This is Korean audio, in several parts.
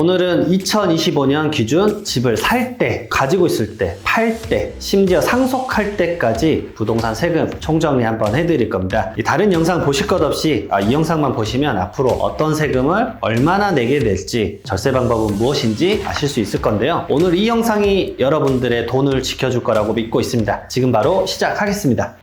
오늘은 2025년 기준 집을 살 때, 가지고 있을 때, 팔 때, 심지어 상속할 때까지 부동산 세금 총정리 한번 해드릴 겁니다. 다른 영상 보실 것 없이 이 영상만 보시면 앞으로 어떤 세금을 얼마나 내게 될지, 절세 방법은 무엇인지 아실 수 있을 건데요. 오늘 이 영상이 여러분들의 돈을 지켜줄 거라고 믿고 있습니다. 지금 바로 시작하겠습니다.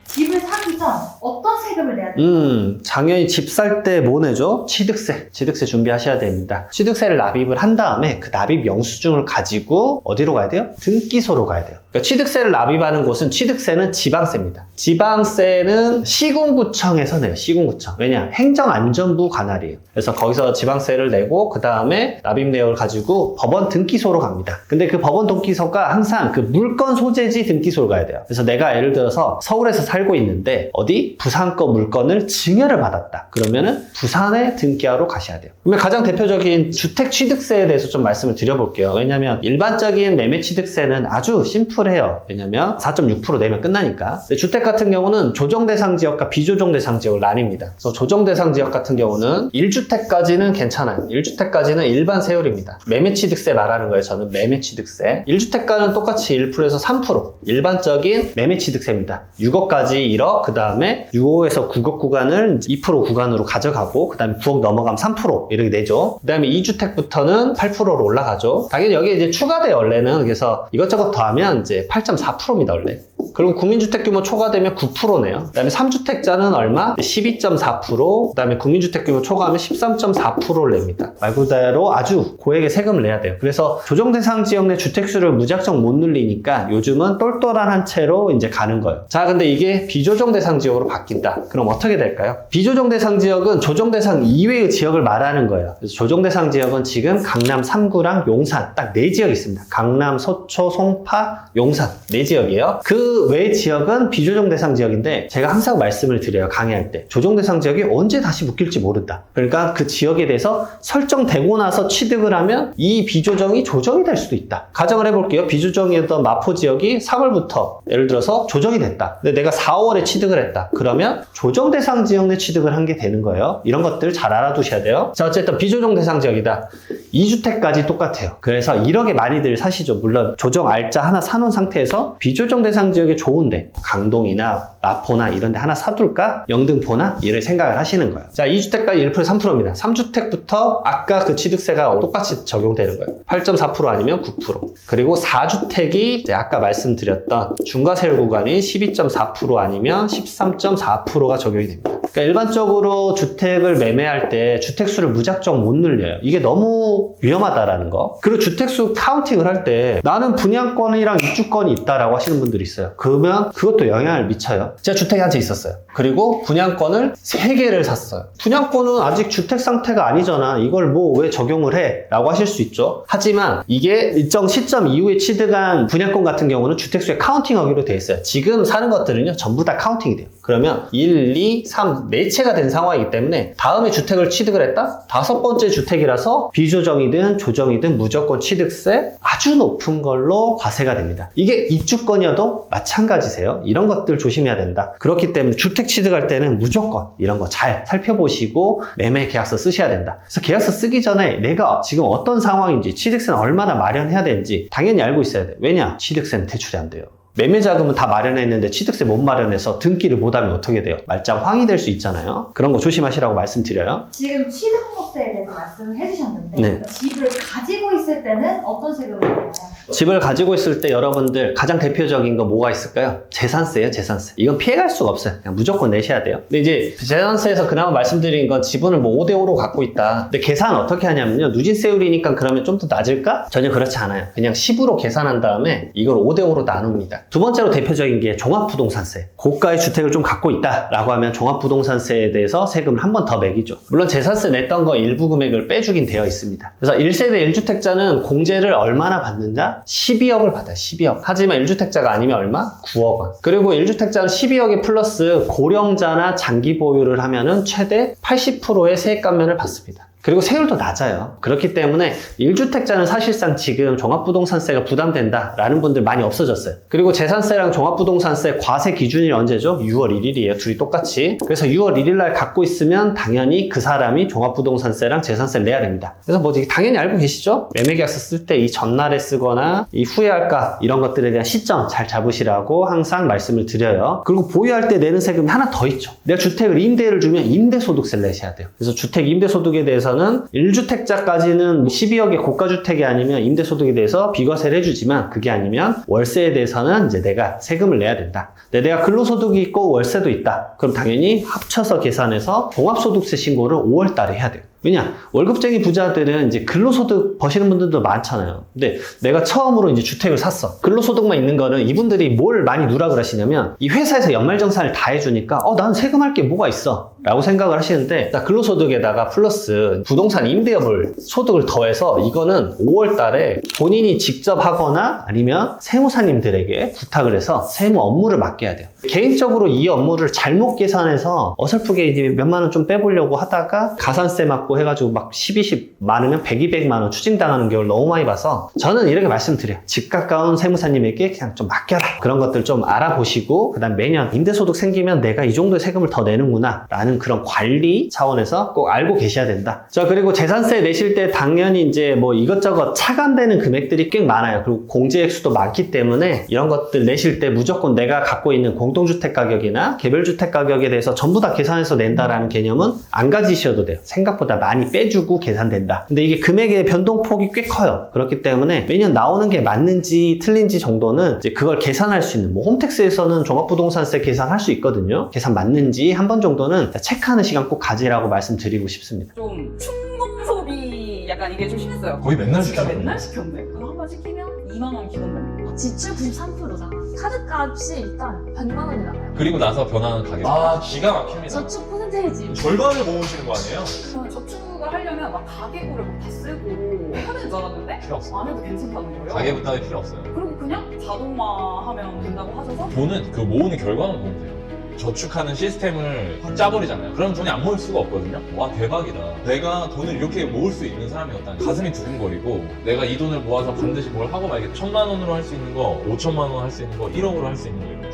집을 사기 전 어떤 세금을 내야 돼요? 당연히 집 살 때 뭐 내죠? 취득세. 취득세 준비하셔야 됩니다. 취득세를 납입을 한 다음에 그 납입 영수증을 가지고 어디로 가야 돼요? 등기소로 가야 돼요. 그러니까 취득세를 납입하는 곳은 취득세는 지방세입니다. 지방세는 시군구청에서 내요. 시군구청. 왜냐? 행정안전부 관할이에요. 그래서 거기서 지방세를 내고 그 다음에 납입 내역을 가지고 법원 등기소로 갑니다. 근데 그 법원 등기소가 항상 그 물건 소재지 등기소로 가야 돼요. 그래서 내가 예를 들어서 서울에서 살고 있는데 어디? 부산 거 물건을 증여를 받았다. 그러면은 부산에 등기하러 가셔야 돼요. 그러면 가장 대표적인 주택 취득세에 대해서 좀 말씀을 드려볼게요. 왜냐면 일반적인 매매 취득세는 아주 심플해요. 왜냐면 4.6% 내면 끝나니까. 근데 주택 같은 경우는 조정대상 지역과 비조정대상 지역을 나뉩니다. 그래서 조정대상 지역 같은 경우는 1주택까지는 괜찮아요. 1주택까지는 일반 세율입니다. 매매 취득세 말하는 거예요. 저는 매매 취득세. 1주택가는 똑같이 1%에서 3%. 일반적인 매매 취득세입니다. 6억까지 1억, 그 다음에 6억에서 9억 구간을 2% 구간으로 가져가고, 그 다음에 9억 넘어가면 3% 이렇게 내죠. 그 다음에 2주택부터는 8%로 올라가죠. 당연히 여기에 이제 추가돼요, 원래는. 그래서 이것저것 더하면 이제 8.4%입니다, 원래. 그리고 국민주택 규모 초과되면 9%네요. 그 다음에 3주택자는 얼마? 12.4%, 그 다음에 국민주택 규모 초과하면 13.4%를 냅니다. 말 그대로 아주 고액의 세금을 내야 돼요. 그래서 조정대상 지역 내 주택수를 무작정 못 늘리니까 요즘은 똘똘한 채로 이제 가는 거예요. 자, 근데 이게 비조정대상 지역으로 바뀐다. 그럼 어떻게 될까요? 비조정대상 지역은 조정대상 이외의 지역을 말하는 거예요. 그래서 조정대상 지역은 지금 강남 3구랑 용산 딱 4지역 있습니다. 강남, 서초, 송파, 용산 4지역이에요. 그 외 지역은 비조정대상 지역인데 제가 항상 말씀을 드려요. 강의할 때. 조정대상 지역이 언제 다시 묶일지 모른다. 그러니까 그 지역에 대해서 설정되고 나서 취득을 하면 이 비조정이 조정이 될 수도 있다. 가정을 해볼게요. 비조정이었던 마포 지역이 3월부터 예를 들어서 조정이 됐다. 근데 내가 4월에 취득을 했다. 그러면 조정대상 지역 내 취득을 한 게 되는 거예요. 이런 것들 잘 알아두셔야 돼요. 자, 어쨌든 비조정대상 지역이다. 2주택까지 똑같아요. 그래서 1억에 많이들 사시죠. 물론 조정 알짜 하나 사놓은 상태에서 비조정대상 지역에 좋은데 강동이나 마포나 이런 데 하나 사둘까? 영등포나 이를 생각을 하시는 거예요. 자, 2주택까지 1% 3%입니다. 3주택부터 아까 그 취득세가 똑같이 적용되는 거예요. 8.4% 아니면 9%. 그리고 4주택이 이제 아까 말씀드렸던 중과세율 구간이 12.4% 아니면 13.4%가 적용이 됩니다. 그러니까 일반적으로 주택을 매매할 때 주택수를 무작정 못 늘려요. 이게 너무 위험하다라는 거. 그리고 주택수 카운팅을 할 때 나는 분양권이랑 입주권이 있다라고 하시는 분들이 있어요. 그러면 그것도 영향을 미쳐요. 제가 주택이 한 채 있었어요. 그리고 분양권을 3개를 샀어요. 분양권은 아직 주택 상태가 아니잖아. 이걸 뭐 왜 적용을 해? 라고 하실 수 있죠. 하지만 이게 일정 시점 이후에 취득한 분양권 같은 경우는 주택수에 카운팅하기로 돼 있어요. 지금 사는 것들은요, 전부 다 카운팅이 돼요. 그러면 1, 2, 3, 4채가 된 상황이기 때문에 다음에 주택을 취득을 했다? 5번째 주택이라서 비조정이든 조정이든 무조건 취득세 아주 높은 걸로 과세가 됩니다. 이게 입주권이어도 마찬가지세요. 이런 것들 조심해야 된다. 그렇기 때문에 주택 취득할 때는 무조건 이런 거 잘 살펴보시고 매매 계약서 쓰셔야 된다. 그래서 계약서 쓰기 전에 내가 지금 어떤 상황인지, 취득세는 얼마나 마련해야 되는지 당연히 알고 있어야 돼요. 왜냐? 취득세는 대출이 안 돼요. 매매 자금은 다 마련했는데 취득세 못 마련해서 등기를 못하면 어떻게 돼요? 말짱황이 될 수 있잖아요. 그런 거 조심하시라고 말씀드려요. 지금 취득세에 대해서 말씀을 해주셨는데 네. 집을 가지고 있을 때는 어떤 세금을 내나요? 집을 가지고 있을 때 여러분들 가장 대표적인 거 뭐가 있을까요? 재산세예요, 재산세. 이건 피해갈 수가 없어요. 그냥 무조건 내셔야 돼요. 근데 이제 재산세에서 그나마 말씀드린 건 지분을 뭐 5대5로 갖고 있다. 근데 계산 어떻게 하냐면요. 누진세율이니까 그러면 좀 더 낮을까? 전혀 그렇지 않아요. 그냥 10으로 계산한 다음에 이걸 5대5로 나눕니다. 두 번째로 대표적인 게 종합부동산세. 고가의 주택을 좀 갖고 있다라고 하면 종합부동산세에 대해서 세금을 한 번 더 매기죠. 물론 재산세 냈던 거 일부 금액을 빼주긴 되어 있습니다. 그래서 1세대 1주택자는 공제를 얼마나 받는다? 12억을 받아요. 12억. 하지만 1주택자가 아니면 얼마? 9억 원. 그리고 1주택자는 12억에 플러스 고령자나 장기 보유를 하면은 최대 80%의 세액 감면을 받습니다. 그리고 세율도 낮아요. 그렇기 때문에 1주택자는 사실상 지금 종합부동산세가 부담된다라는 분들 많이 없어졌어요. 그리고 재산세랑 종합부동산세 과세 기준이 언제죠? 6월 1일이에요. 둘이 똑같이. 그래서 6월 1일 날 갖고 있으면 당연히 그 사람이 종합부동산세랑 재산세를 내야 됩니다. 그래서 뭐 당연히 알고 계시죠? 매매계약서 쓸 때 이 전날에 쓰거나 이 후에 할까 이런 것들에 대한 시점 잘 잡으시라고 항상 말씀을 드려요. 그리고 보유할 때 내는 세금이 하나 더 있죠. 내가 주택을 임대를 주면 임대소득세를 내셔야 돼요. 그래서 주택 임대소득에 대해서는 1주택자까지는 12억의 고가주택이 아니면 임대소득에 대해서 비과세를 해주지만 그게 아니면 월세에 대해서는 이제 내가 세금을 내야 된다. 근데 내가 근로소득이 있고 월세도 있다. 그럼 당연히 합쳐서 계산해서 종합소득세 신고를 5월 달에 해야 돼요. 왜냐? 월급쟁이 부자들은 이제 근로소득 버시는 분들도 많잖아요. 근데 내가 처음으로 이제 주택을 샀어. 근로소득만 있는 거는 이분들이 뭘 많이 누락을 하시냐면 이 회사에서 연말정산을 다 해주니까 난 세금할 게 뭐가 있어? 라고 생각을 하시는데 근로소득에다가 플러스 부동산 임대업을 소득을 더해서 이거는 5월 달에 본인이 직접 하거나 아니면 세무사님들에게 부탁을 해서 세무 업무를 맡겨야 돼요. 개인적으로 이 업무를 잘못 계산해서 어설프게 이제 몇만 원 좀 빼보려고 하다가 가산세 맞고 해가지고 막 10, 많으면 100, 200만 원 추징당하는 경우를 너무 많이 봐서 저는 이렇게 말씀드려요. 집 가까운 세무사님에게 그냥 좀 맡겨라. 그런 것들 좀 알아보시고 그다음 매년 임대소득 생기면 내가 이 정도의 세금을 더 내는구나 라는 그런 관리 차원에서 꼭 알고 계셔야 된다. 자, 그리고 재산세 내실 때 당연히 이제 뭐 이것저것 차감되는 금액들이 꽤 많아요. 그리고 공제액수도 많기 때문에 이런 것들 내실 때 무조건 내가 갖고 있는 공동주택 가격이나 개별주택 가격에 대해서 전부 다 계산해서 낸다라는 개념은 안 가지셔도 돼요. 생각보다 많이 빼주고 계산된다. 근데 이게 금액의 변동폭이 꽤 커요. 그렇기 때문에 매년 나오는 게 맞는지 틀린지 정도는 이제 그걸 계산할 수 있는 뭐 홈택스에서는 종합부동산세 계산할 수 있거든요. 계산 맞는지 한 번 정도는 체크하는 시간 꼭 가지라고 말씀드리고 싶습니다. 좀 충동 소비 약간 이게 좀 심했어요. 거의 맨날 진짜 시키죠. 맨날 시켰네. 그거 한 번 시키면 2만 원 기본 됩니다. 지출 93%잖아. 카드값이 일단 100만 원이 나가요. 그리고 나서 변하는 가격. 기가 막힙니다. 저축 퍼센테이지. 절반을 모으시는 거 아니에요? 저는 저축을 하려면 막 가계부를 막 다 쓰고 하는 줄 알았는데 필요 없어. 안 해도 괜찮다는 거예요. 가계부 따위 필요 없어요. 그리고 그냥 자동화하면 된다고 하셔서 돈은 그 모으는 결과만 보면 돼요. 저축하는 시스템을 확 짜버리잖아요. 그럼 돈이 안 모일 수가 없거든요. 와, 대박이다. 내가 돈을 이렇게 모을 수 있는 사람이었다니 가슴이 두근거리고 내가 이 돈을 모아서 반드시 뭘 하고 말겠다. 1,000만 원으로 할 수 있는 거, 5천만 원 할 수 있는 거, 1억으로 할 수 있는 거 이런 거.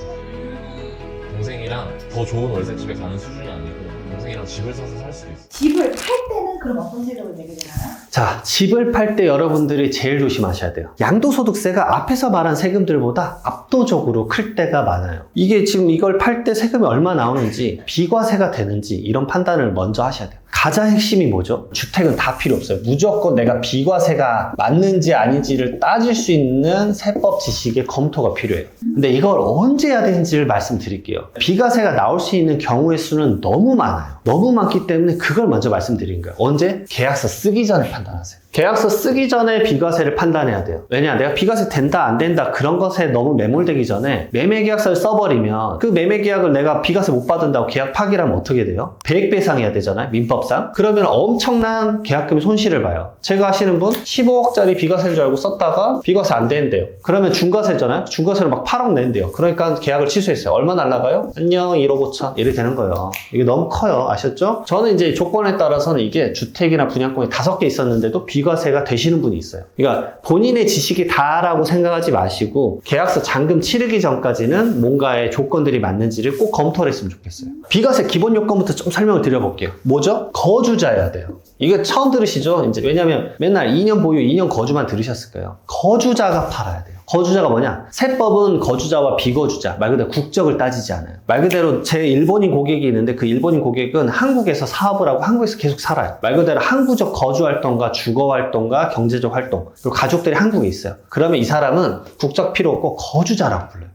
동생이랑 더 좋은 월세집에 가는 수준이 아니고 동생이랑 집을 사서 살 수도 있어. 집을 팔 때는 그럼 어떤 세금을 내게 되나요? 자, 집을 팔 때 여러분들이 제일 조심하셔야 돼요. 양도소득세가 앞에서 말한 세금들보다 압도적으로 클 때가 많아요. 이게 지금 이걸 팔 때 세금이 얼마 나오는지 비과세가 되는지 이런 판단을 먼저 하셔야 돼요. 가장 핵심이 뭐죠? 주택은 다 필요 없어요. 무조건 내가 비과세가 맞는지 아닌지를 따질 수 있는 세법 지식의 검토가 필요해요. 근데 이걸 언제 해야 되는지를 말씀드릴게요. 비과세가 나올 수 있는 경우의 수는 너무 많아요. 너무 많기 때문에 그걸 먼저 말씀드린 거예요. 언제? 계약서 쓰기 전에 판단하세요. 계약서 쓰기 전에 비과세를 판단해야 돼요. 왜냐? 내가 비과세 된다 안 된다 그런 것에 너무 매몰되기 전에 매매계약서를 써버리면 그 매매계약을 내가 비과세 못 받는다고 계약 파기하면 어떻게 돼요? 배액배상해야 되잖아요. 민법상. 그러면 엄청난 계약금 손실을 봐요. 제가 아시는 분 15억짜리 비과세인 줄 알고 썼다가 비과세 안 되는데요. 그러면 중과세잖아요. 중과세를 막 8억 낸대요. 그러니까 계약을 취소했어요. 얼마 날라가요? 안녕 1억 5천 이렇게 되는 거예요. 이게 너무 커요. 아셨죠? 저는 이제 조건에 따라서는 이게 주택이나 분양권이 5개 있었는데도 비과세가 되시는 분이 있어요. 그러니까 본인의 지식이 다라고 생각하지 마시고 계약서 잔금 치르기 전까지는 뭔가의 조건들이 맞는지를 꼭 검토를 했으면 좋겠어요. 비과세 기본 요건부터 좀 설명을 드려볼게요. 뭐죠? 거주자여야 돼요. 이거 처음 들으시죠? 이제 왜냐면 맨날 2년 보유, 2년 거주만 들으셨을 거예요. 거주자가 팔아야 돼요. 거주자가 뭐냐? 세법은 거주자와 비거주자, 말 그대로 국적을 따지지 않아요. 말 그대로 제 일본인 고객이 있는데 그 일본인 고객은 한국에서 사업을 하고 한국에서 계속 살아요. 말 그대로 항구적 거주 활동과 주거 활동과 경제적 활동, 그리고 가족들이 한국에 있어요. 그러면 이 사람은 국적 필요 없고 거주자라고 불러요.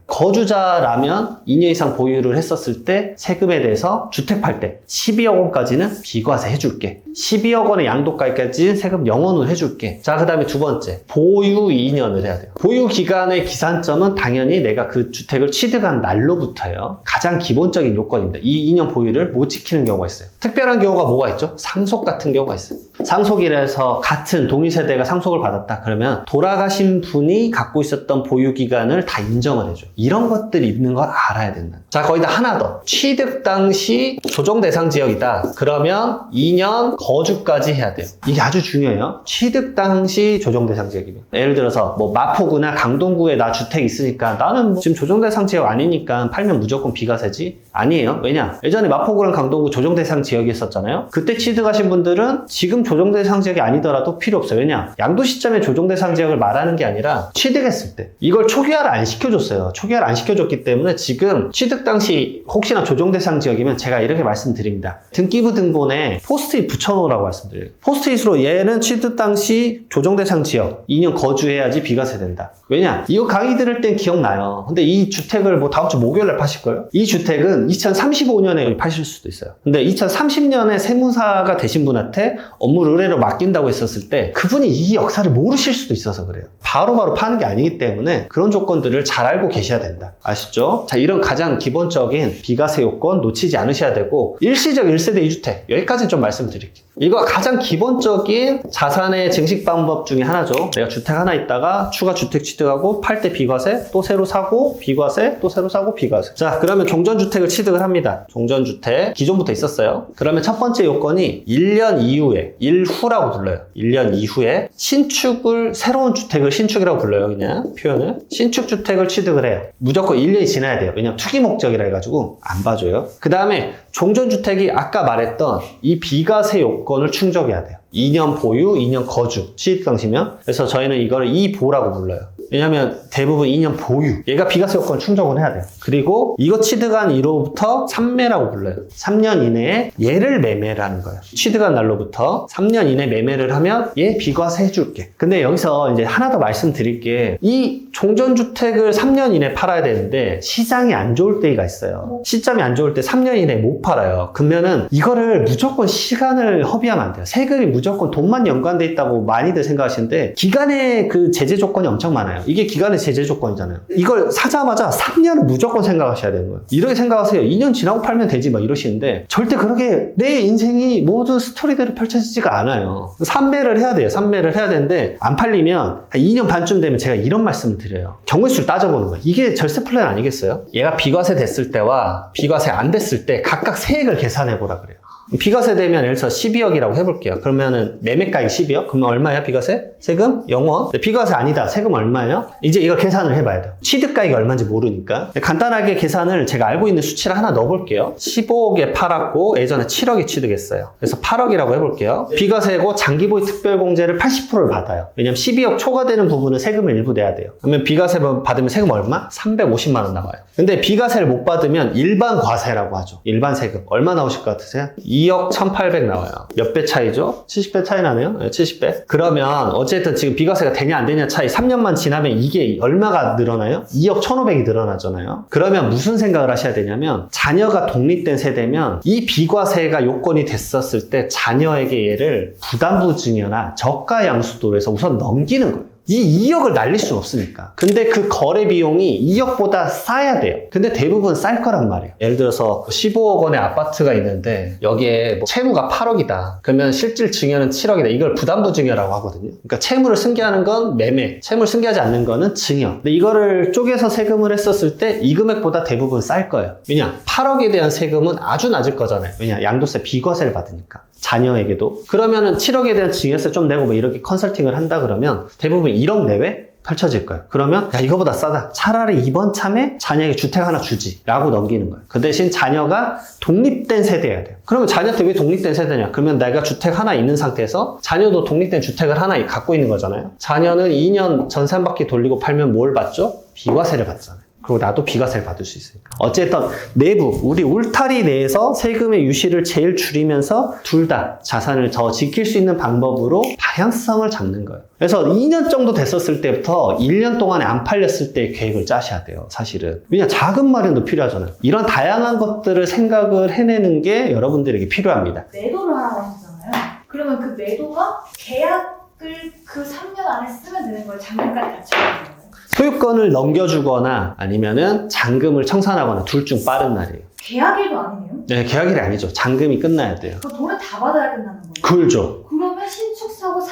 거주자라면 2년 이상 보유를 했었을 때 세금에 대해서 주택 팔 때 12억 원까지는 비과세 해줄게. 12억 원의 양도가까지 세금 0원으로 해줄게. 자, 그 다음에 두 번째, 보유 2년을 해야 돼요. 보유 기간의 기산점은 당연히 내가 그 주택을 취득한 날로부터예요. 가장 기본적인 요건입니다. 이 2년 보유를 못 지키는 경우가 있어요. 특별한 경우가 뭐가 있죠? 상속 같은 경우가 있어요. 상속이라서 같은 동일 세대가 상속을 받았다 그러면 돌아가신 분이 갖고 있었던 보유기간을 다 인정을 해줘. 이런 것들이 있는 걸 알아야 된다. 자, 거기다 하나 더. 취득 당시 조정 대상 지역이다. 그러면 2년 거주까지 해야 돼요. 이게 아주 중요해요. 취득 당시 조정 대상 지역이면. 예를 들어서 뭐 마포구나 강동구에 나 주택 있으니까 나는 뭐 지금 조정 대상 지역 아니니까 팔면 무조건 비과세지? 아니에요. 왜냐? 예전에 마포구랑 강동구 조정 대상 지역이었잖아요. 그때 취득하신 분들은 지금 조정 대상 지역이 아니더라도 필요 없어요. 왜냐? 양도 시점에 조정 대상 지역을 말하는 게 아니라 취득했을 때 이걸 초기화를 안 시켜줬어요. 초기화를 안 시켜줬기 때문에 지금 취득 당시 혹시나 조정 대상 지역이면 제가 이렇게 말씀드립니다. 등기부 등본에 포스트잇 붙여놓으라고 말씀드려요. 포스트잇으로 얘는 취득 당시 조정 대상 지역 2년 거주해야지 비과세 된다. 왜냐? 이거 강의 들을 땐 기억나요. 근데 이 주택을 뭐 다음 주 목요일에 파실 거예요? 이 주택은 2035년에 파실 수도 있어요. 근데 2030년에 세무사가 되신 분한테 업무를 의뢰로 맡긴다고 했었을 때 그분이 이 역사를 모르실 수도 있어서 그래요. 바로바로 파는 게 아니기 때문에 그런 조건들을 잘 알고 계셔야 된다. 아시죠? 자, 이런 가장 기본적인 비과세 요건 놓치지 않으셔야 되고 일시적 1세대 2주택 여기까지는 좀 말씀드릴게요. 이거 가장 기본적인 자산의 증식 방법 중에 하나죠. 내가 주택 하나 있다가 추가 주택 취득하고 팔 때 비과세, 또 새로 사고 비과세, 또 새로 사고 비과세. 자, 그러면 종전주택을 취득을 합니다. 종전주택 기존부터 있었어요. 그러면 첫 번째 요건이 1년 이후에, 일후라고 불러요. 1년 이후에 신축을, 새로운 주택을 신축이라고 불러요. 그냥 표현을. 신축 주택을 취득을 해요. 무조건 1년이 지나야 돼요. 왜냐면 투기 목적이라 해가지고 안 봐줘요. 그 다음에 종전주택이 아까 말했던 이 비과세 요건을 충족해야 돼요. 2년 보유, 2년 거주, 취득 당시면. 그래서 저희는 이거를 2보라고 불러요. 왜냐면 대부분 2년 보유. 얘가 비과세 요건을 충족을 해야 돼요. 그리고 이거 취득한 이로부터 3매라고 불러요. 3년 이내에 얘를 매매를 하는 거예요. 취득한 날로부터 3년 이내 매매를 하면 얘 비과세 해줄게. 근데 여기서 이제 하나 더 말씀드릴게. 이 종전주택을 3년 이내 팔아야 되는데 시장이 안 좋을 때가 있어요. 시점이 안 좋을 때 3년 이내 못 팔아요. 그러면은 이거를 무조건 시간을 허비하면 안 돼요. 세금이 무조건 돈만 연관돼 있다고 많이들 생각하시는데 기간의 그 제재 조건이 엄청 많아요. 이게 기간의 제재 조건이잖아요. 이걸 사자마자 3년을 무조건 생각하셔야 되는 거예요. 이렇게 생각하세요. 2년 지나고 팔면 되지 막 이러시는데 절대 그렇게 내 인생이 모든 스토리대로 펼쳐지지가 않아요. 3매를 해야 돼요. 3매를 해야 되는데 안 팔리면 한 2년 반쯤 되면 제가 이런 말씀을 드려요. 경우수를 따져보는 거예요. 이게 절세 플랜 아니겠어요? 얘가 비과세 됐을 때와 비과세 안 됐을 때 각각 세액을 계산해보라 그래요. 비과세 되면 예를 들어서 12억이라고 해볼게요. 그러면은 매매가액 12억? 그러면 얼마야 비과세? 세금 0원. 비과세 아니다. 세금 얼마예요? 이제 이걸 계산을 해봐야 돼요. 취득가액이 얼마인지 모르니까. 간단하게 계산을 제가 알고 있는 수치를 하나 넣어볼게요. 15억에 팔았고 예전에 7억에 취득했어요. 그래서 8억이라고 해볼게요. 비과세고 장기보유 특별공제를 80%를 받아요. 왜냐면 12억 초과되는 부분은 세금을 일부 내야 돼요. 그러면 비과세 받으면 세금 얼마? 350만 원 나와요. 근데 비과세를 못 받으면 일반 과세라고 하죠. 일반 세금. 얼마 나오실 것 같으세요? 2억 1,800 나와요. 몇 배 차이죠? 70배 차이 나네요. 70배. 그러면 어쨌든 지금 비과세가 되냐 안 되냐 차이 3년만 지나면 이게 얼마가 늘어나요? 2억 1,500이 늘어나잖아요. 그러면 무슨 생각을 하셔야 되냐면 자녀가 독립된 세대면 이 비과세가 요건이 됐었을 때 자녀에게 얘를 부담부 증여나 저가 양수도로 해서 우선 넘기는 거예요. 이 2억을 날릴 수는 없으니까. 근데 그 거래 비용이 2억보다 싸야 돼요. 근데 대부분 쌀 거란 말이에요. 예를 들어서 15억 원의 아파트가 있는데 여기에 뭐 채무가 8억이다. 그러면 실질 증여는 7억이다. 이걸 부담부 증여라고 하거든요. 그러니까 채무를 승계하는 건 매매, 채무를 승계하지 않는 거는 증여. 근데 이거를 쪼개서 세금을 했었을 때 이 금액보다 대부분 쌀 거예요. 왜냐? 8억에 대한 세금은 아주 낮을 거잖아요. 왜냐? 양도세 비과세를 받으니까. 자녀에게도. 그러면은 7억에 대한 증여세 좀 내고 뭐 이렇게 컨설팅을 한다 그러면 대부분 1억 내외 펼쳐질 거예요. 그러면 야 이거보다 싸다. 차라리 이번 참에 자녀에게 주택 하나 주지 라고 넘기는 거예요. 그 대신 자녀가 독립된 세대여야 돼요. 그러면 자녀한테 왜 독립된 세대냐? 그러면 내가 주택 하나 있는 상태에서 자녀도 독립된 주택을 하나 갖고 있는 거잖아요. 자녀는 2년 전세 한 바퀴 돌리고 팔면 뭘 받죠? 비과세를 받잖아요. 그리고 나도 비과세를 받을 수 있으니까. 어쨌든 내부, 우리 울타리 내에서 세금의 유시를 제일 줄이면서 둘 다 자산을 더 지킬 수 있는 방법으로 방향성을 잡는 거예요. 그래서 2년 정도 됐었을 때부터 1년 동안에 안 팔렸을 때 계획을 짜셔야 돼요, 사실은. 왜냐, 자금 마련도 필요하잖아요. 이런 다양한 것들을 생각을 해내는 게 여러분들에게 필요합니다. 매도를 하라고 하셨잖아요. 그러면 그 매도가 계약을 그 3년 안에 쓰면 되는 거예요? 작년까지 같이 하는 거예요? 소유권을 넘겨주거나 아니면은 잔금을 청산하거나 둘 중 빠른 날이에요. 계약일도 아니네요? 네, 계약일이 아니죠. 잔금이 끝나야 돼요. 그 돈을 다 받아야 끝나는 거예요? 그렇죠. 그러면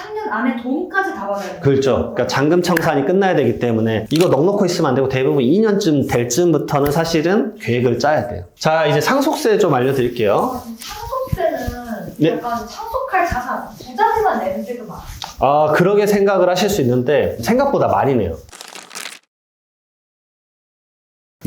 3년 안에 돈까지 다 받아야 돼요. 그렇죠. 그러니까 잔금 청산이 끝나야 되기 때문에 이거 넉넉히 있으면 안 되고 대부분 2년쯤 될 쯤부터는 사실은 계획을 짜야 돼요. 자, 이제 상속세 좀 알려드릴게요. 상속세는 네. 약간 상속할 자산, 부자들만 내는 세금 많아요. 아, 그러게 생각을 하실 수 있는데 생각보다 많이 내요.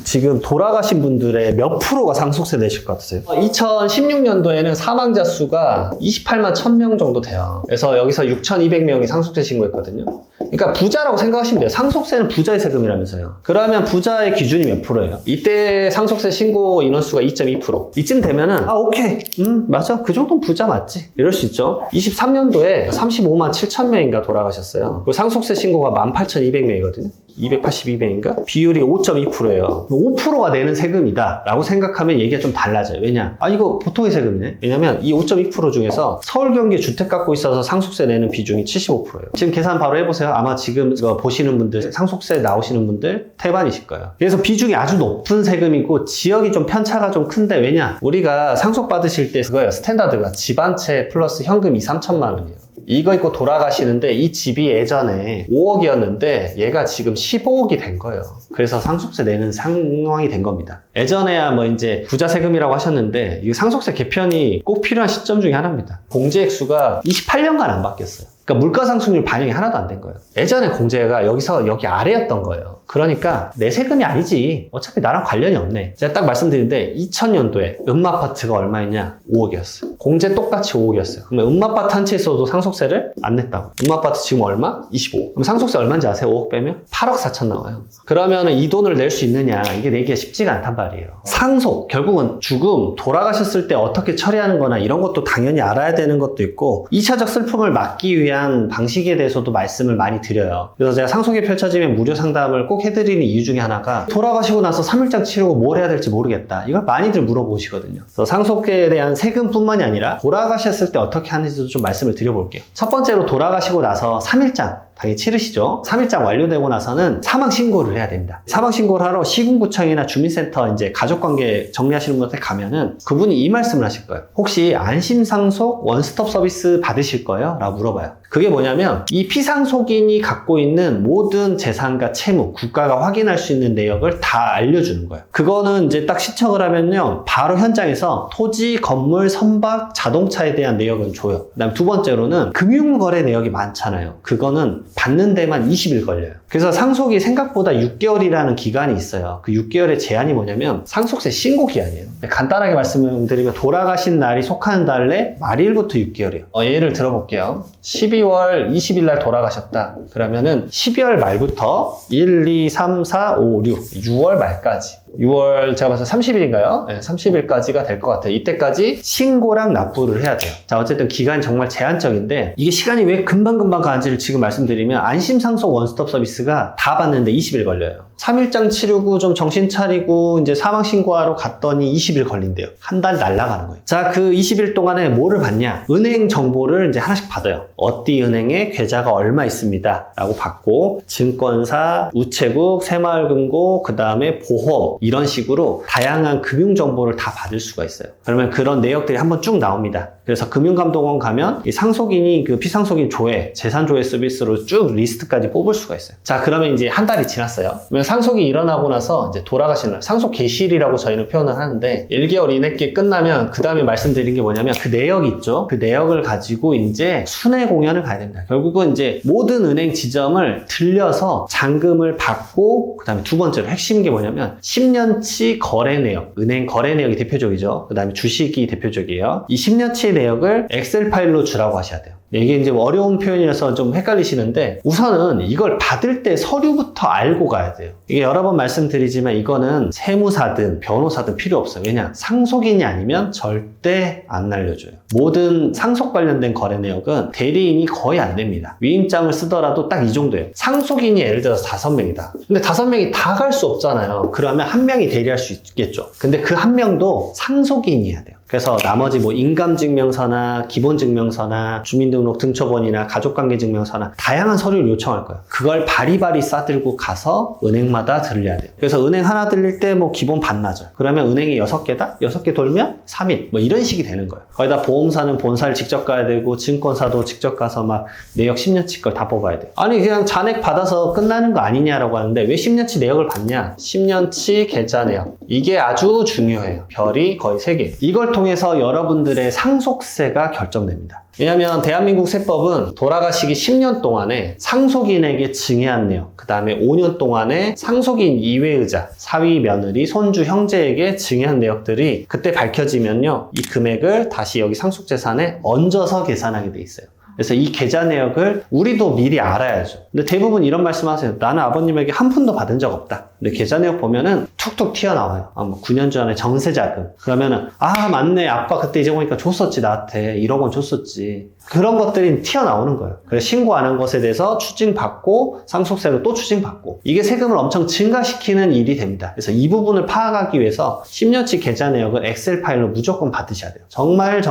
지금 돌아가신 분들의 몇 프로가 상속세 내실 것 같으세요? 2016년도에는 사망자 수가 28만 1000명 정도 돼요. 그래서 여기서 6200명이 상속세 신고했거든요. 그러니까 부자라고 생각하시면 돼요. 상속세는 부자의 세금이라면서요. 그러면 부자의 기준이 몇 프로예요? 이때 상속세 신고 인원수가 2.2%. 이쯤 되면은 오케이. 맞아. 그 정도는 부자 맞지. 이럴 수 있죠. 23년도에 35만 7000명인가 돌아가셨어요. 그리고 상속세 신고가 18,200명이거든요. 282명인가? 비율이 5.2%예요. 5%가 내는 세금이다 라고 생각하면 얘기가 좀 달라져요. 왜냐? 이거 보통의 세금이네. 왜냐면 이 5.2% 중에서 서울, 경기 주택 갖고 있어서 상속세 내는 비중이 75%예요. 지금 계산 바로 해보세요. 아마 지금 이거 보시는 분들, 상속세 나오시는 분들 태반이실 거예요. 그래서 비중이 아주 높은 세금이고 지역이 좀 편차가 좀 큰데 왜냐? 우리가 상속 받으실 때 그거예요. 스탠다드가 집 한 채 플러스 현금 2-3천만 원이에요. 이거 입고 돌아가시는데 이 집이 예전에 5억이었는데 얘가 지금 15억이 된 거예요. 그래서 상속세 내는 상황이 된 겁니다. 예전에야 뭐 이제 부자 세금이라고 하셨는데 이 상속세 개편이 꼭 필요한 시점 중에 하나입니다. 공제 액수가 28년간 안 바뀌었어요. 그러니까 물가상승률 반영이 하나도 안 된 거예요. 예전에 공제가 여기서 여기 아래였던 거예요. 그러니까 내 세금이 아니지. 어차피 나랑 관련이 없네. 제가 딱 말씀드리는데 2000년도에 음마아파트가 얼마였냐? 5억이었어요. 공제 똑같이 5억이었어요. 그러면 음마아파트 한 채에서도 상속세를 안 냈다고. 음마아파트 지금 얼마? 25. 그럼 상속세 얼마인지 아세요? 5억 빼면? 8억 4천 나와요. 그러면 이 돈을 낼 수 있느냐? 이게 내기가 쉽지가 않단 말이에요. 상속, 결국은 죽음, 돌아가셨을 때 어떻게 처리하는 거나 이런 것도 당연히 알아야 되는 것도 있고 2차적 슬픔을 막기 위한 방식에 대해서도 말씀을 많이 드려요. 그래서 제가 상속이 펼쳐지면 무료 상담을 꼭 해드리는 이유 중에 하나가 돌아가시고 나서 3일장 치르고 뭘 해야 될지 모르겠다. 이걸 많이들 물어보시거든요. 그래서 상속에 대한 세금뿐만이 아니라 돌아가셨을 때 어떻게 하는지도 좀 말씀을 드려볼게요. 첫 번째로 돌아가시고 나서 3일장 당연히 치르시죠. 3일장 완료되고 나서는 사망신고를 해야 됩니다. 사망신고를 하러 시군구청이나 주민센터 이제 가족관계 정리하시는 분한테 가면은 그분이 이 말씀을 하실 거예요. 혹시 안심상속 원스톱 서비스 받으실 거예요? 라고 물어봐요. 그게 뭐냐면 이 피상속인이 갖고 있는 모든 재산과 채무, 국가가 확인할 수 있는 내역을 다 알려주는 거예요. 그거는 이제 딱 신청을 하면요. 바로 현장에서 토지, 건물, 선박, 자동차에 대한 내역은 줘요. 그 다음 두 번째로는 금융거래 내역이 많잖아요. 그거는 받는 데만 20일 걸려요. 그래서 상속이 생각보다 6개월이라는 기간이 있어요. 그 6개월의 제한이 뭐냐면 상속세 신고 기한이에요. 간단하게 말씀드리면 돌아가신 날이 속하는 달에 말일부터 6개월이에요. 예를 들어볼게요. 12월 20일 날 돌아가셨다. 그러면은 12월 말부터 1, 2, 3, 4, 5, 6, 6월 말까지 6월 제가 봐서 30일인가요? 네, 30일까지가 될 것 같아요. 이때까지 신고랑 납부를 해야 돼요. 자, 어쨌든 기간이 정말 제한적인데 이게 시간이 왜 금방금방 가는지를 지금 말씀드리면 안심상속 원스톱 서비스가 다 받는데 20일 걸려요. 3일장 치르고 좀 정신 차리고 이제 사망신고하러 갔더니 20일 걸린대요. 한 달 날아가는 거예요. 자, 그 20일 동안에 뭐를 받냐? 은행 정보를 이제 하나씩 받아요. 어디 은행에 계좌가 얼마 있습니다. 라고 받고 증권사, 우체국, 새마을금고, 그 다음에 보험 이런 식으로 다양한 금융 정보를 다 받을 수가 있어요. 그러면 그런 내역들이 한번 쭉 나옵니다. 그래서 금융감독원 가면 이 상속인이 그 피상속인 조회, 재산조회 서비스로 쭉 리스트까지 뽑을 수가 있어요. 자, 그러면 이제 한 달이 지났어요. 그러면 상속이 일어나고 나서 이제 돌아가시는 날, 상속 개시일이라고 저희는 표현을 하는데 1개월 이내께 끝나면 그 다음에 말씀드린 게 뭐냐면 그 내역 있죠? 그 내역을 가지고 이제 순회 공연을 가야 됩니다. 결국은 이제 모든 은행 지점을 들려서 잔금을 받고 그 다음에 두 번째로 핵심인 게 뭐냐면 10년치 거래 내역, 은행 거래 내역이 대표적이죠. 그 다음에 주식이 대표적이에요. 이 10년치 내역을 엑셀 파일로 주라고 하셔야 돼요. 이게 이제 어려운 표현이라서 좀 헷갈리시는데 우선은 이걸 받을 때 서류부터 알고 가야 돼요. 이게 여러 번 말씀드리지만 이거는 세무사든 변호사든 필요 없어요. 왜냐? 상속인이 아니면 절대 안 날려줘요. 모든 상속 관련된 거래 내역은 대리인이 거의 안 됩니다. 위임장을 쓰더라도 딱 이 정도예요. 상속인이 예를 들어서 5명이다. 근데 5명이 다 갈 수 없잖아요. 그러면 한 명이 대리할 수 있겠죠. 근데 그 한 명도 상속인이어야 돼요. 그래서 나머지 뭐 인감증명서나 기본증명서나 주민등록 등초본이나 가족관계증명서나 다양한 서류를 요청할 거예요. 그걸 바리바리 싸들고 가서 은행마다 들려야 돼요. 그래서 은행 하나 들릴 때 뭐 기본 반나절. 그러면 은행이 6개다? 6개 돌면 3일. 뭐 이런 식이 되는 거예요. 거기다 보험사는 본사를 직접 가야 되고 증권사도 직접 가서 막 내역 10년치 걸 다 뽑아야 돼요. 아니 그냥 잔액 받아서 끝나는 거 아니냐라고 하는데 왜 10년치 내역을 받냐? 10년치 계좌 내역. 이게 아주 중요해요. 별이 거의 3개. 이걸 통해서 여러분들의 상속세가 결정됩니다. 왜냐하면 대한민국 세법은 돌아가시기 10년 동안에 상속인에게 증여한 내역, 그 다음에 5년 동안에 상속인 이외의자, 사위, 며느리, 손주, 형제에게 증여한 내역들이 그때 밝혀지면요, 이 금액을 다시 여기 상속재산에 얹어서 계산하게 돼 있어요. 그래서 이 계좌 내역을 우리도 미리 알아야죠. 근데 대부분 이런 말씀 하세요. 나는 아버님에게 한 푼도 받은 적 없다. 근데 계좌 내역 보면은 툭툭 튀어나와요. 뭐 9년 전에 전세자금. 그러면은, 아, 맞네. 아빠 그때 이제 보니까 줬었지, 나한테. 1억 원 줬었지. 그런 것들이 튀어나오는 거예요. 그래서 신고 안 한 것에 대해서 추징받고, 상속세로 또 추징받고. 이게 세금을 엄청 증가시키는 일이 됩니다. 그래서 이 부분을 파악하기 위해서 10년치 계좌 내역을 엑셀 파일로 무조건 받으셔야 돼요. 정말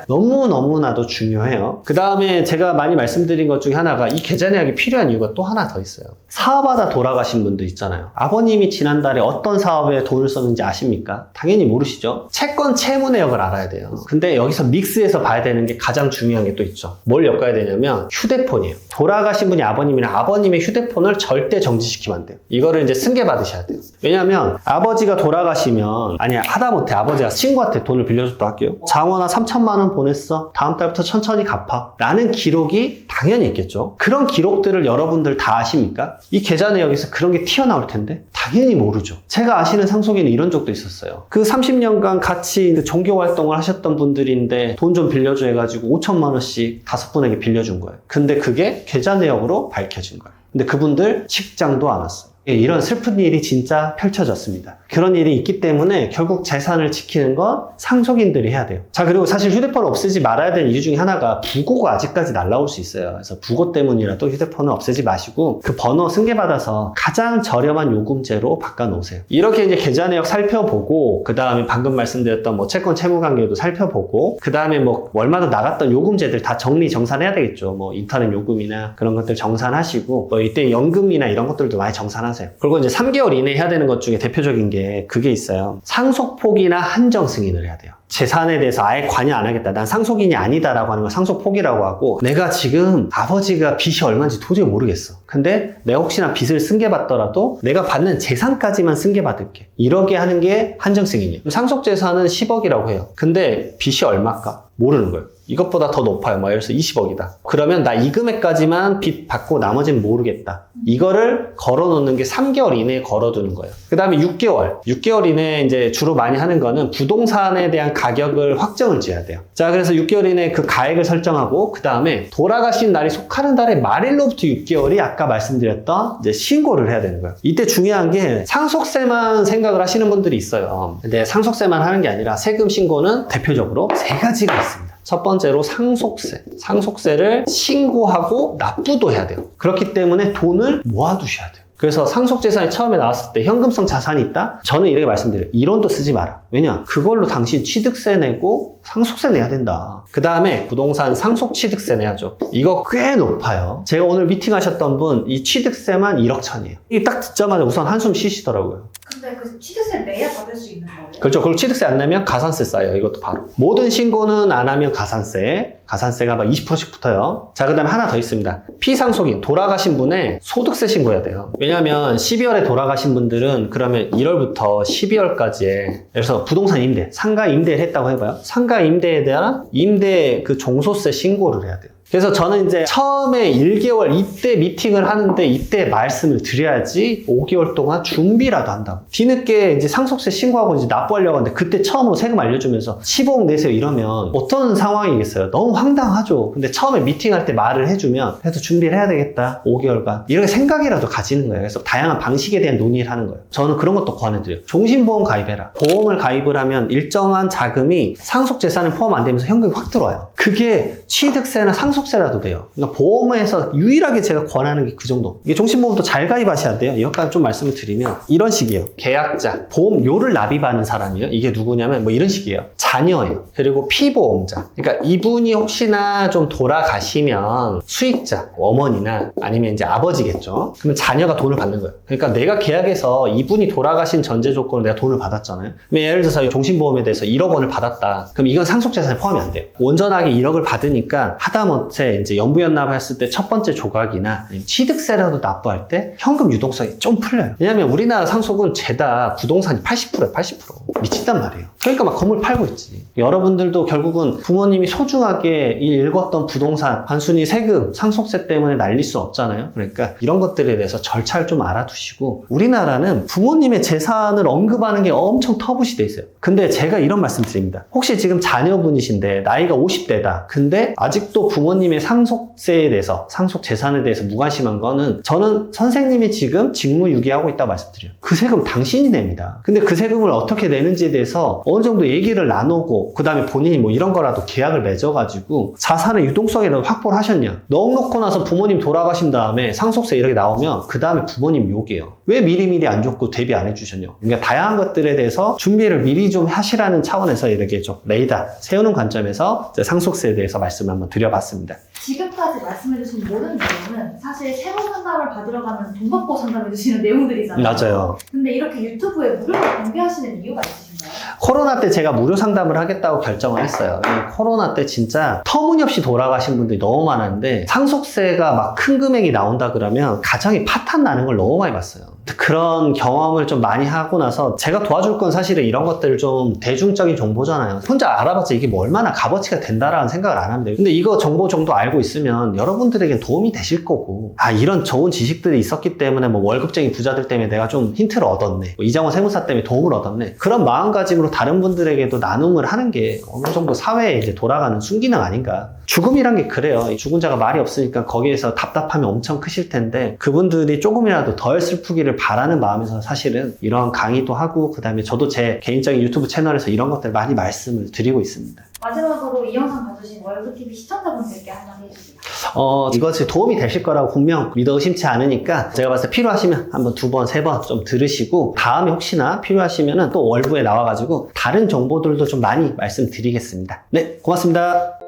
너무나도 중요해요. 그 다음에 제가 많이 말씀드린 것 중에 하나가 이 계좌 내역이 필요한 이유가 또 하나 더 있어요. 사업하다 돌아가신 분들 있잖아요. 아버님이 지난달에 어떤 사업에 돈을 썼는지 아십니까? 당연히 모르시죠? 채권 채무 내역을 알아야 돼요. 근데 여기서 믹스해서 봐야 되는 게 가장 중요한 게 또 있죠. 뭘 엮어야 되냐면 휴대폰이에요. 돌아가신 분이 아버님이랑 아버님의 휴대폰을 절대 정지시키면 안 돼요. 이거를 이제 승계 받으셔야 돼요. 왜냐면 아버지가 돌아가시면, 아니 하다못해 아버지가 친구한테 돈을 빌려줬다 할게요. 장원아 3천만 원 보냈어. 다음 달부터 천천히 갚아. 라는 기록이 당연히 있겠죠. 그런 기록들을 여러분들 다 아십니까? 이 계좌 내역에서 그런 게 튀어나올 텐데 당연히 모르죠. 제가 아시는 상속인은 이런 적도 있었어요. 그 30년간 같이 종교 활동을 하셨던 분들인데 돈 좀 빌려줘 해가지고 5천만 원씩 5분에게 빌려준 거예요. 근데 그게 계좌 내역으로 밝혀진 거예요. 근데 그분들 식장도 안 왔어요. 이런 슬픈 일이 진짜 펼쳐졌습니다. 그런 일이 있기 때문에 결국 재산을 지키는 건 상속인들이 해야 돼요. 자, 그리고 사실 휴대폰을 없애지 말아야 되는 이유 중에 하나가 부고가 아직까지 날라올 수 있어요. 그래서 부고 때문이라도 휴대폰을 없애지 마시고 그 번호 승계받아서 가장 저렴한 요금제로 바꿔놓으세요. 이렇게 이제 계좌 내역 살펴보고, 그 다음에 방금 말씀드렸던 뭐 채권 채무 관계도 살펴보고, 그 다음에 뭐 월마다 나갔던 요금제들 다 정리 정산해야 되겠죠. 뭐 인터넷 요금이나 그런 것들 정산하시고, 뭐 이때 연금이나 이런 것들도 많이 정산하세요. 그리고 이제 3개월 이내에 해야 되는 것 중에 대표적인 게 그게 있어요. 상속포기나 한정 승인을 해야 돼요. 재산에 대해서 아예 관여 안 하겠다. 난 상속인이 아니다라고 하는 걸 상속포기라고 하고, 내가 지금 아버지가 빚이 얼마인지 도저히 모르겠어. 근데 내가 혹시나 빚을 승계받더라도 내가 받는 재산까지만 승계받을게. 이렇게 하는 게 한정 승인이에요. 상속재산은 10억이라고 해요. 근데 빚이 얼마일까? 모르는 거예요. 이것보다 더 높아요. 뭐 예를 들어서 20억이다. 그러면 나 이 금액까지만 빚 받고 나머지는 모르겠다. 이거를 걸어놓는 게 3개월 이내에 걸어두는 거예요. 그 다음에 6개월 이내에 이제 주로 많이 하는 거는 부동산에 대한 가격을 확정을 지어야 돼요. 자, 그래서 6개월 이내에 그 가액을 설정하고, 그 다음에 돌아가신 날이 속하는 달의 말일로부터 6개월이 아까 말씀드렸던 이제 신고를 해야 되는 거예요. 이때 중요한 게 상속세만 생각을 하시는 분들이 있어요. 근데 상속세만 하는 게 아니라 세금 신고는 대표적으로 3가지가 있습니다. 첫 번째로 상속세. 상속세를 신고하고 납부도 해야 돼요. 그렇기 때문에 돈을 모아두셔야 돼요. 그래서 상속재산이 처음에 나왔을 때 현금성 자산이 있다? 저는 이렇게 말씀드려요. 이론도 쓰지 마라. 왜냐? 그걸로 당신 취득세 내고 상속세 내야 된다. 그 다음에 부동산 상속 취득세 내야죠. 이거 꽤 높아요. 제가 오늘 미팅하셨던 분, 이 취득세만 1억 천이에요. 이게 딱 듣자마자 우선 한숨 쉬시더라고요. 근데 그 취득세를 내야 받을 수 있는 거예요? 그렇죠. 그리고 취득세 안 내면 가산세 쌓여요. 이것도 바로. 모든 신고는 안 하면 가산세가 막 20%씩 붙어요. 자, 그 다음에 하나 더 있습니다. 피상속인, 돌아가신 분의 소득세 신고해야 돼요. 왜냐하면 12월에 돌아가신 분들은 그러면 1월부터 12월까지에, 그래서 부동산 임대, 상가 임대를 했다고 해봐요. 상가 임대에 대한 임대 그 종소세 신고를 해야 돼요. 그래서 저는 이제 처음에 1개월 이때 미팅을 하는데 이때 말씀을 드려야지 5개월 동안 준비라도 한다고. 뒤늦게 이제 상속세 신고하고 이제 납부하려고 하는데 그때 처음으로 세금 알려주면서 15억 내세요 이러면 어떤 상황이겠어요? 너무 황당하죠. 근데 처음에 미팅할 때 말을 해주면 그래도 준비를 해야 되겠다. 5개월간. 이렇게 생각이라도 가지는 거예요. 그래서 다양한 방식에 대한 논의를 하는 거예요. 저는 그런 것도 권해드려요. 종신보험 가입해라. 보험을 가입을 하면 일정한 자금이 상속재산에 포함 안 되면서 현금이 확 들어와요. 그게 취득세나 상속 상속세라도 돼요. 그러니까 보험에서 유일하게 제가 권하는 게 그 정도. 이게 종신보험도 잘 가입하셔야 돼요. 여기까지 좀 말씀을 드리면 이런 식이에요. 계약자, 보험료를 납입하는 사람이에요. 이게 누구냐면 뭐 이런 식이에요. 자녀예요. 그리고 피보험자. 그러니까 이분이 혹시나 좀 돌아가시면 수익자, 어머니나 아니면 이제 아버지겠죠. 그러면 자녀가 돈을 받는 거예요. 그러니까 내가 계약해서 이분이 돌아가신 전제 조건으로 내가 돈을 받았잖아요. 그럼 예를 들어서 종신보험에 대해서 1억 원을 받았다. 그럼 이건 상속재산에 포함이 안 돼요. 온전하게 1억을 받으니까 하다못해 이제 연부연납했을 때 첫 번째 조각이나 취득세라도 납부할 때 현금 유동성이 좀 풀려요. 왜냐면 우리나라 상속은 죄다 부동산이 80%예요. 80%. 미친단 말이에요. 그러니까 막 건물 팔고 있지. 여러분들도 결국은 부모님이 소중하게 읽었던 부동산 단순히 세금, 상속세 때문에 날릴 수 없잖아요. 그러니까 이런 것들에 대해서 절차를 좀 알아두시고 우리나라는 부모님의 재산을 언급하는 게 엄청 터부시 돼 있어요. 근데 제가 이런 말씀 드립니다. 혹시 지금 자녀분이신데 나이가 50대다. 근데 아직도 부모님의 상속세에 대해서 상속 재산에 대해서 무관심한 거는 저는 선생님이 지금 직무유기하고 있다고 말씀드려요. 그 세금 당신이 냅니다. 근데 그 세금을 어떻게 내는지에 대해서 어느 정도 얘기를 나누고 그 다음에 본인이 뭐 이런 거라도 계약을 맺어가지고 자산의 유동성이라도 확보를 하셨냐. 넉 놓고 나서 부모님 돌아가신 다음에 상속세 이렇게 나오면 그 다음에 부모님 욕이에요. 왜 미리미리 안 줬고 대비 안 해주셨냐. 그러니까 다양한 것들에 대해서 준비를 미리 좀 하시라는 차원에서 이렇게 좀 레이더 세우는 관점에서 상속세에 대해서 말씀을 한번 드려봤습니다. 지금까지 말씀해주신 모든 내용은 사실 세무 상담을 받으러 가면 돈 받고 상담해주시는 내용들이잖아요. 맞아요. 근데 이렇게 유튜브에 무료로 공개하시는 이유가 있으신가요? 코로나 때 제가 무료 상담을 하겠다고 결정을 했어요. 코로나 때 진짜 터무니없이 돌아가신 분들이 너무 많았는데 상속세가 막 큰 금액이 나온다 그러면 가정이 파탄 나는 걸 너무 많이 봤어요. 그런 경험을 좀 많이 하고 나서 제가 도와줄 건 사실은 이런 것들을 좀 대중적인 정보잖아요. 혼자 알아봤자 이게 뭐 얼마나 값어치가 된다라는 생각을 안 합니다. 근데 이거 정보 정도 알고 있으면 여러분들에겐 도움이 되실 거고 이런 좋은 지식들이 있었기 때문에 뭐 월급쟁이 부자들 때문에 내가 좀 힌트를 얻었네. 뭐 이장원 세무사 때문에 도움을 얻었네. 그런 마음가짐으로 다른 분들에게도 나눔을 하는 게 어느 정도 사회에 이제 돌아가는 순기능 아닌가. 죽음이란 게 그래요. 죽은 자가 말이 없으니까 거기에서 답답함이 엄청 크실 텐데 그분들이 조금이라도 덜 슬프기를 바라는 마음에서 사실은 이런 강의도 하고 그 다음에 저도 제 개인적인 유튜브 채널에서 이런 것들 많이 말씀을 드리고 있습니다. 마지막으로 이 영상 봐주신 월급TV 시청자분들께 한마디 해주세요. 이것이 도움이 되실 거라고 분명 믿어 의심치 않으니까 제가 봤을 때 필요하시면 한번 2번, 3번 좀 들으시고 다음에 혹시나 필요하시면 또 월부에 나와가지고 다른 정보들도 좀 많이 말씀드리겠습니다. 네, 고맙습니다.